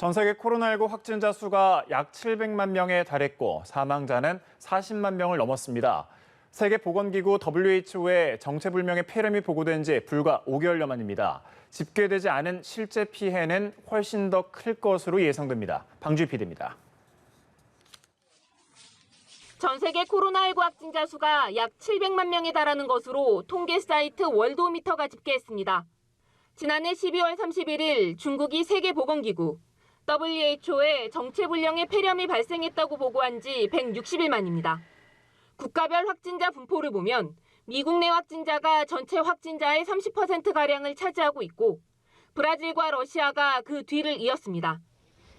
전 세계 코로나19 확진자 수가 약 700만 명에 달했고 사망자는 40만 명을 넘었습니다. 세계보건기구 WHO의 정체불명의 폐렴이 보고된 지 불과 5개월여 만입니다. 집계되지 않은 실제 피해는 훨씬 더 클 것으로 예상됩니다. 방주희 PD입니다. 전 세계 코로나19 확진자 수가 약 700만 명에 달하는 것으로 통계 사이트 월드오미터가 집계했습니다. 지난해 12월 31일 중국이 세계보건기구 WHO에 정체불명의 폐렴이 발생했다고 보고한 지 160일 만입니다. 국가별 확진자 분포를 보면 미국 내 확진자가 전체 확진자의 30%가량을 차지하고 있고 브라질과 러시아가 그 뒤를 이었습니다.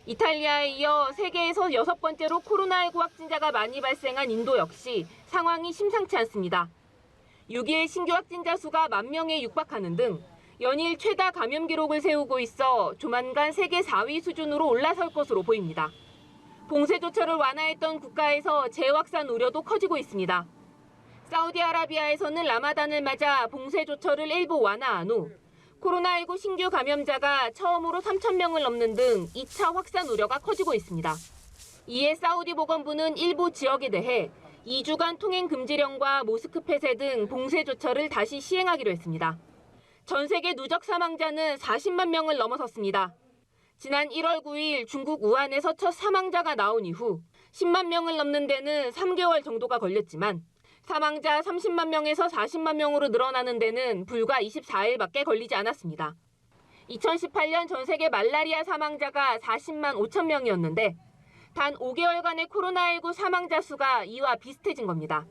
이탈리아에 이어 세계에서 6번째로 코로나19 확진자가 많이 발생한 인도 역시 상황이 심상치 않습니다. 6일 신규 확진자 수가 1만 명에 육박하는 등 연일 최다 감염 기록을 세우고 있어 조만간 세계 4위 수준으로 올라설 것으로 보입니다. 봉쇄 조처를 완화했던 국가에서 재확산 우려도 커지고 있습니다. 사우디아라비아에서는 라마단을 맞아 봉쇄 조처를 일부 완화한 후 코로나19 신규 감염자가 처음으로 3천 명을 넘는 등 2차 확산 우려가 커지고 있습니다. 이에 사우디 보건부는 일부 지역에 대해 2주간 통행 금지령과 모스크 폐쇄 등 봉쇄 조처를 다시 시행하기로 했습니다. 전 세계 누적 사망자는 40만 명을 넘어섰습니다. 지난 1월 9일 중국 우한에서 첫 사망자가 나온 이후 10만 명을 넘는 데는 3개월 정도가 걸렸지만 사망자 30만 명에서 40만 명으로 늘어나는 데는 불과 24일밖에 걸리지 않았습니다. 2018년 전 세계 말라리아 사망자가 40만 5천 명이었는데 단 5개월간의 코로나19 사망자 수가 이와 비슷해진 겁니다.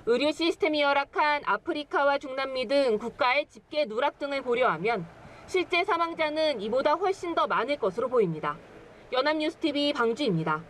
의료 시스템이 열악한 아프리카와 중남미 등 국가의 집계 누락 등을 고려하면 실제 사망자는 이보다 훨씬 더 많을 것으로 보입니다. 연합뉴스TV 방주입니다.